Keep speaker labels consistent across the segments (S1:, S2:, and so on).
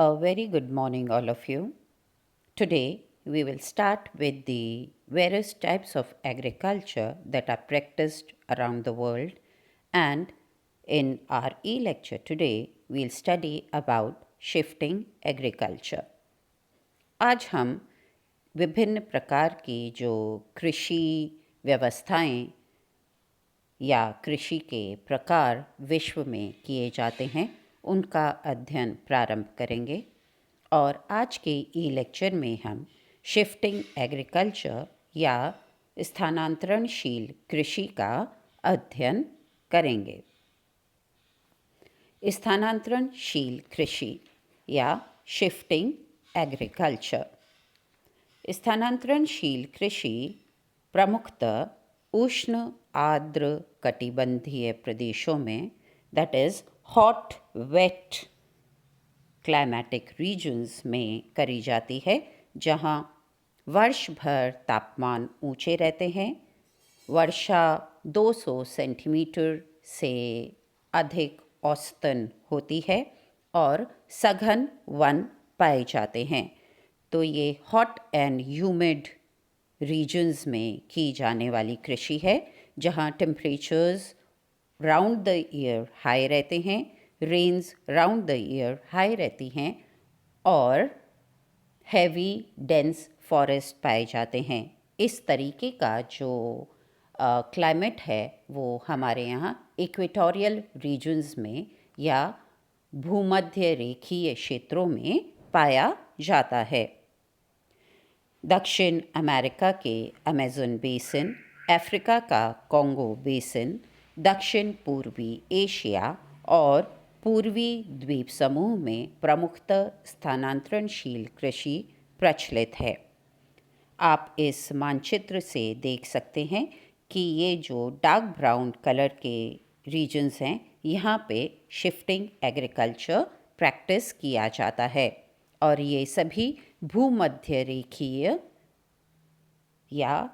S1: A very good morning, all of you. Today, we will start with the various types of agriculture that are practiced around the world. And in our e lecture today, we'll study about shifting agriculture. आज हम विभिन्न प्रकार की जो कृषि व्यवस्थाएं या कृषि के प्रकार विश्व में किए जाते हैं उनका अध्ययन प्रारंभ करेंगे और आज के ई लेक्चर में हम शिफ्टिंग एग्रीकल्चर या स्थानांतरणशील कृषि का अध्ययन करेंगे। स्थानांतरणशील कृषि या शिफ्टिंग एग्रीकल्चर। स्थानांतरणशील कृषि प्रमुखतः उष्ण आर्द्र कटिबंधीय प्रदेशों में that is hot wet climatic regions में करी जाती है, जहाँ वर्ष भर तापमान ऊंचे रहते हैं, वर्षा 200 सेंटीमीटर से अधिक औसतन होती है और सघन वन पाए जाते हैं। तो ये हॉट एंड ह्यूमिड रीजन्स में की जाने वाली कृषि है, जहाँ temperatures round the year high रहते हैं, rains round the year high रहती हैं और हैवी डेंस फॉरेस्ट पाए जाते हैं। इस तरीके का जो क्लाइमेट है वो हमारे यहाँ इक्वेटोरियल रीजन्स में या भूमध्य रेखीय क्षेत्रों में पाया जाता है। दक्षिण अमेरिका के अमेज़न बेसिन, अफ्रीका का कॉन्गो बेसिन, दक्षिण पूर्वी एशिया और पूर्वी द्वीप समूह में प्रमुखतः स्थानांतरणशील कृषि प्रचलित है। आप इस मानचित्र से देख सकते हैं कि ये जो डार्क ब्राउन कलर के रीजन्स हैं, यहाँ पे शिफ्टिंग एग्रीकल्चर प्रैक्टिस किया जाता है और ये सभी भूमध्य रेखीय या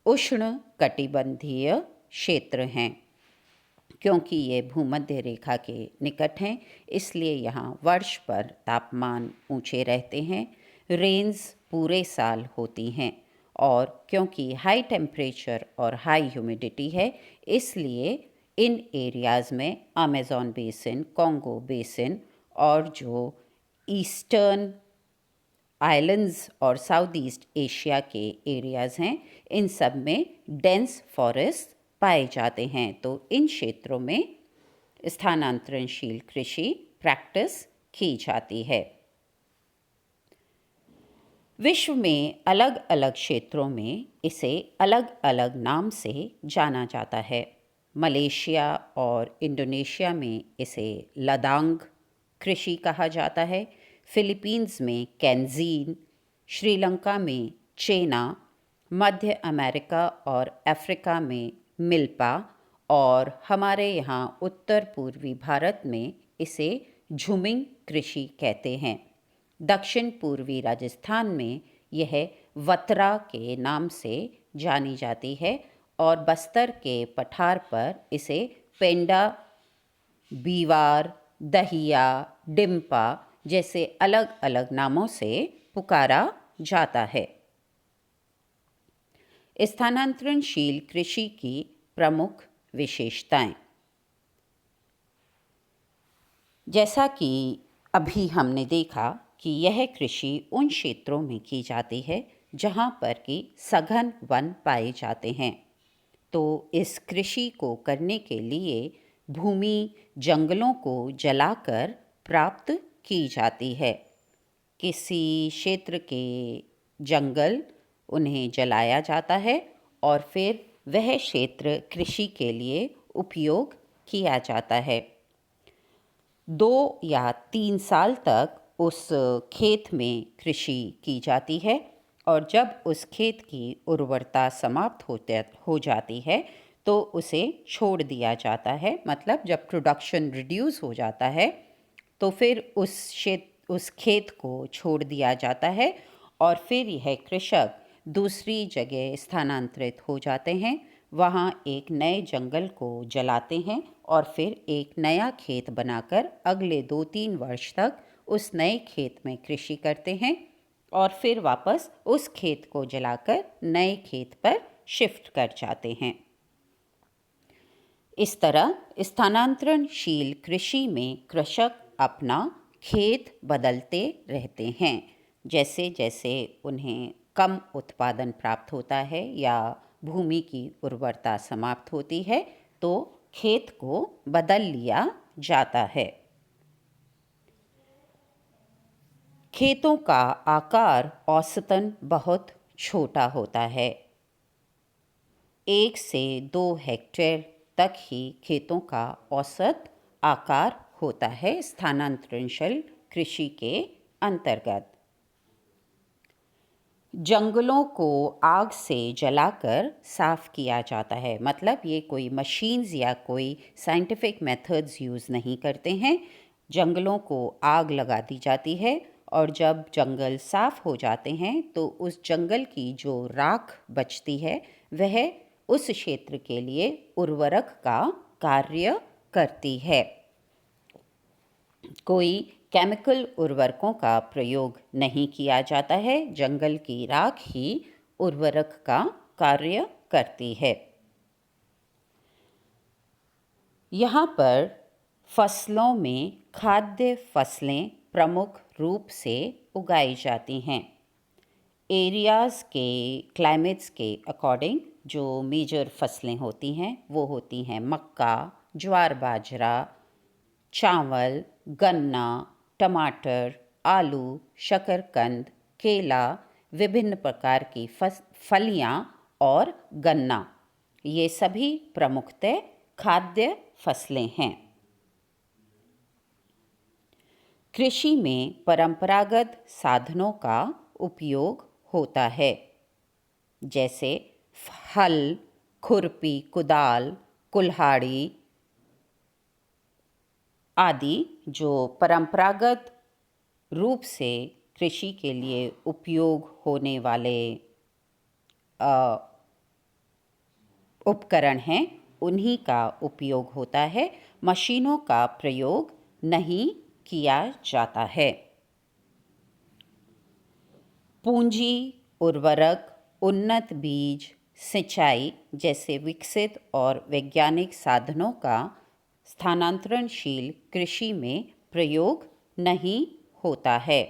S1: उष्ण कटिबंधीय क्षेत्र हैं। क्योंकि ये भूमध्य रेखा के निकट हैं, इसलिए यहाँ वर्ष पर तापमान ऊंचे रहते हैं, रेन्स पूरे साल होती हैं और क्योंकि हाई टेम्परेचर और हाई ह्यूमिडिटी है, इसलिए इन एरियाज़ में अमेज़न बेसिन, कॉन्गो बेसिन और जो ईस्टर्न आइलैंड्स और साउथ ईस्ट एशिया के एरियाज़ हैं, इन सब में डेंस फॉरेस्ट पाए जाते हैं। तो इन क्षेत्रों में स्थानांतरणशील कृषि प्रैक्टिस की जाती है। विश्व में अलग अलग क्षेत्रों में इसे अलग अलग नाम से जाना जाता है। मलेशिया और इंडोनेशिया में इसे लदांग कृषि कहा जाता है, फिलीपींस में कैंजीन, श्रीलंका में चेना, मध्य अमेरिका और अफ्रीका में मिल्पा और हमारे यहाँ उत्तर पूर्वी भारत में इसे झुमिंग कृषि कहते हैं। दक्षिण पूर्वी राजस्थान में यह वतरा के नाम से जानी जाती है और बस्तर के पठार पर इसे पेंडा, बीवार, दहिया, डिम्पा जैसे अलग अलग नामों से पुकारा जाता है। स्थानांतरणशील कृषि की प्रमुख विशेषताएं। जैसा कि अभी हमने देखा कि यह कृषि उन क्षेत्रों में की जाती है जहाँ पर कि सघन वन पाए जाते हैं। तो इस कृषि को करने के लिए भूमि जंगलों को जलाकर प्राप्त की जाती है। किसी क्षेत्र के जंगल उन्हें जलाया जाता है और फिर वह क्षेत्र कृषि के लिए उपयोग किया जाता है। 2 या 3 साल तक उस खेत में कृषि की जाती है और जब उस खेत की उर्वरता समाप्त हो जाती है तो उसे छोड़ दिया जाता है। मतलब जब प्रोडक्शन रिड्यूस हो जाता है तो फिर उस खेत को छोड़ दिया जाता है और फिर यह कृषक दूसरी जगह स्थानांतरित हो जाते हैं। वहाँ एक नए जंगल को जलाते हैं और फिर एक नया खेत बनाकर अगले 2-3 वर्ष तक उस नए खेत में कृषि करते हैं और फिर वापस उस खेत को जलाकर नए खेत पर शिफ्ट कर जाते हैं। इस तरह स्थानांतरणशील कृषि में कृषक अपना खेत बदलते रहते हैं। जैसे जैसे उन्हें कम उत्पादन प्राप्त होता है या भूमि की उर्वरता समाप्त होती है तो खेत को बदल लिया जाता है। खेतों का आकार औसतन बहुत छोटा होता है। 1 से 2 हेक्टेयर तक ही खेतों का औसत आकार होता है स्थानांतरणशील कृषि के अंतर्गत। जंगलों को आग से जलाकर साफ किया जाता है, मतलब ये कोई मशीन्स या कोई साइंटिफिक मेथड्स यूज़ नहीं करते हैं। जंगलों को आग लगा दी जाती है और जब जंगल साफ हो जाते हैं तो उस जंगल की जो राख बचती है वह उस क्षेत्र के लिए उर्वरक का कार्य करती है। कोई केमिकल उर्वरकों का प्रयोग नहीं किया जाता है, जंगल की राख ही उर्वरक का कार्य करती है। यहाँ पर फसलों में खाद्य फसलें प्रमुख रूप से उगाई जाती हैं। एरियाज़ के क्लाइमेट्स के अकॉर्डिंग जो मेजर फसलें होती हैं वो होती हैं मक्का, ज्वार बाजरा, चावल, गन्ना, टमाटर, आलू, शकरकंद, केला, विभिन्न प्रकार की फलियां और गन्ना, ये सभी प्रमुखतः खाद्य फसलें हैं। कृषि में परंपरागत साधनों का उपयोग होता है, जैसे हल, खुरपी, कुदाल, कुल्हाड़ी आदि जो परंपरागत रूप से कृषि के लिए उपयोग होने वाले उपकरण हैं, उन्हीं का उपयोग होता है। मशीनों का प्रयोग नहीं किया जाता है। पूंजी, उर्वरक, उन्नत बीज, सिंचाई जैसे विकसित और वैज्ञानिक साधनों का स्थानांतरणशील कृषि में प्रयोग नहीं होता है।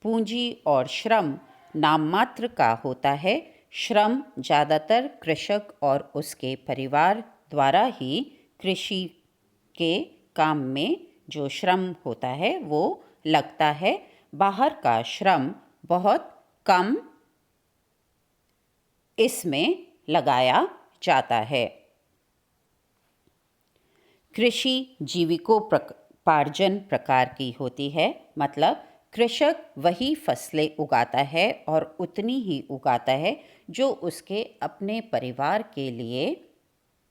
S1: पूंजी और श्रम नाममात्र का होता है। श्रम ज़्यादातर कृषक और उसके परिवार द्वारा ही कृषि के काम में जो श्रम होता है वो लगता है। बाहर का श्रम बहुत कम इसमें लगाया जाता है। कृषि जीविकोपार्जन प्रकार की होती है, मतलब कृषक वही फसलें उगाता है और उतनी ही उगाता है जो उसके अपने परिवार के लिए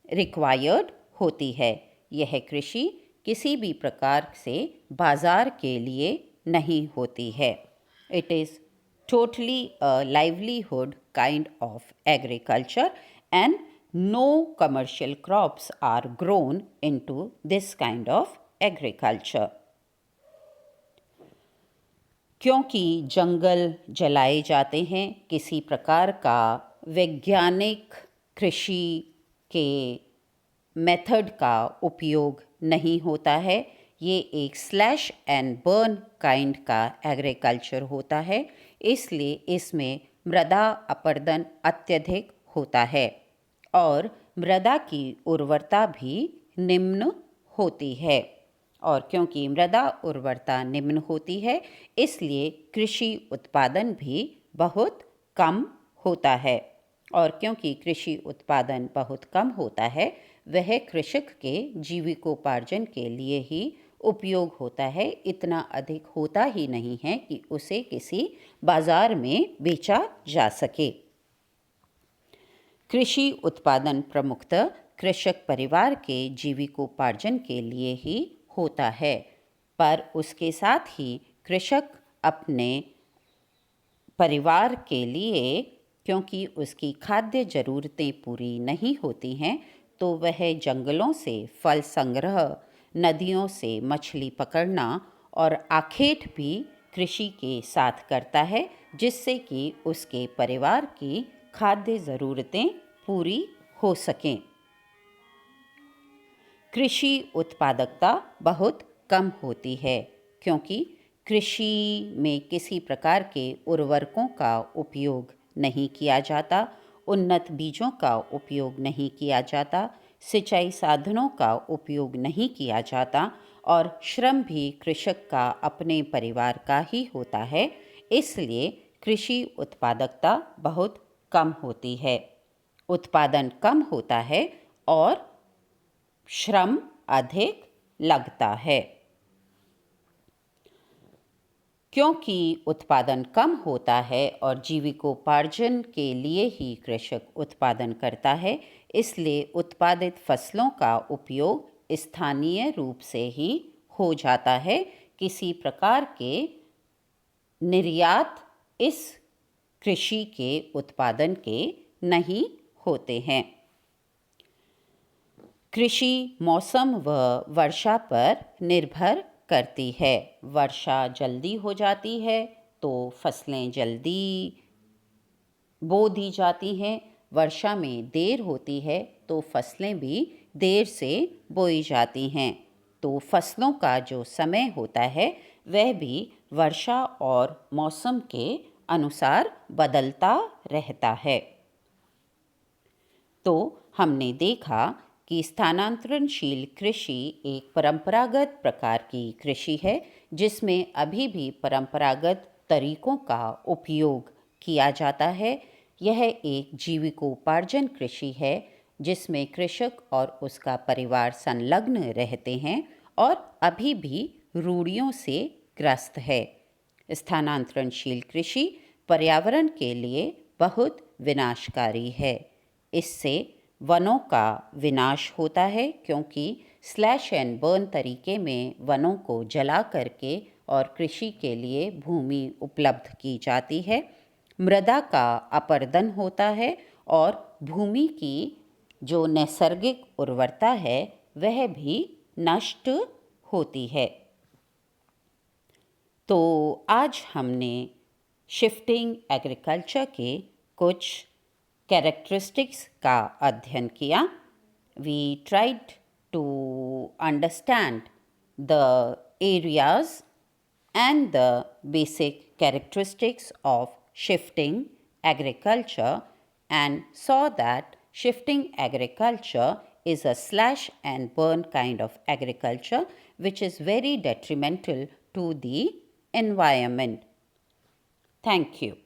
S1: रिक्वायर्ड होती है। यह कृषि किसी भी प्रकार से बाजार के लिए नहीं होती है। It is totally a livelihood kind of agriculture and no commercial crops are grown into this kind of agriculture. क्योंकि जंगल जलाए जाते हैं, किसी प्रकार का वैज्ञानिक कृषि के मेथड का उपयोग नहीं होता है। ये एक स्लैश एंड बर्न काइंड का एग्रीकल्चर होता है, इसलिए इसमें मृदा अपरदन अत्यधिक होता है और मृदा की उर्वरता भी निम्न होती है। और क्योंकि मृदा उर्वरता निम्न होती है इसलिए कृषि उत्पादन भी बहुत कम होता है। और क्योंकि कृषि उत्पादन बहुत कम होता है वह कृषक के जीविकोपार्जन के लिए ही उपयोग होता है, इतना अधिक होता ही नहीं है कि उसे किसी बाजार में बेचा जा सके। कृषि उत्पादन प्रमुखतः कृषक परिवार के जीविकोपार्जन के लिए ही होता है, पर उसके साथ ही कृषक अपने परिवार के लिए, क्योंकि उसकी खाद्य ज़रूरतें पूरी नहीं होती हैं, तो वह जंगलों से फल संग्रह, नदियों से मछली पकड़ना और आखेट भी कृषि के साथ करता है, जिससे कि उसके परिवार की खाद्य ज़रूरतें पूरी हो सकें। कृषि उत्पादकता बहुत कम होती है, क्योंकि कृषि में किसी प्रकार के उर्वरकों का उपयोग नहीं किया जाता, उन्नत बीजों का उपयोग नहीं किया जाता, सिंचाई साधनों का उपयोग नहीं किया जाता और श्रम भी कृषक का अपने परिवार का ही होता है। इसलिए कृषि उत्पादकता बहुत कम होती है, उत्पादन कम होता है और श्रम अधिक लगता है। क्योंकि उत्पादन कम होता है और जीविकोपार्जन के लिए ही कृषक उत्पादन करता है, इसलिए उत्पादित फसलों का उपयोग स्थानीय रूप से ही हो जाता है। किसी प्रकार के निर्यात इस कृषि के उत्पादन के नहीं होते हैं। कृषि मौसम व वर्षा पर निर्भर करती है। वर्षा जल्दी हो जाती है तो फसलें जल्दी बो दी जाती हैं, वर्षा में देर होती है तो फसलें भी देर से बोई जाती हैं। तो फसलों का जो समय होता है वह भी वर्षा और मौसम के अनुसार बदलता रहता है। तो हमने देखा कि स्थानांतरणशील कृषि एक परंपरागत प्रकार की कृषि है, जिसमें अभी भी परंपरागत तरीकों का उपयोग किया जाता है। यह एक जीविकोपार्जन कृषि है, जिसमें कृषक और उसका परिवार संलग्न रहते हैं और अभी भी रूढ़ियों से ग्रस्त है। स्थानांतरणशील कृषि पर्यावरण के लिए बहुत विनाशकारी है। इससे वनों का विनाश होता है, क्योंकि स्लैश एंड बर्न तरीके में वनों को जला करके और कृषि के लिए भूमि उपलब्ध की जाती है। मृदा का अपरदन होता है और भूमि की जो नैसर्गिक उर्वरता है वह भी नष्ट होती है। तो आज हमने शिफ्टिंग एग्रीकल्चर के कुछ कैरेक्टरिस्टिक्स का अध्ययन किया। We tried to understand the areas and the basic characteristics of shifting agriculture and saw that shifting agriculture is a slash and burn kind of agriculture which is very detrimental to the environment. Thank you.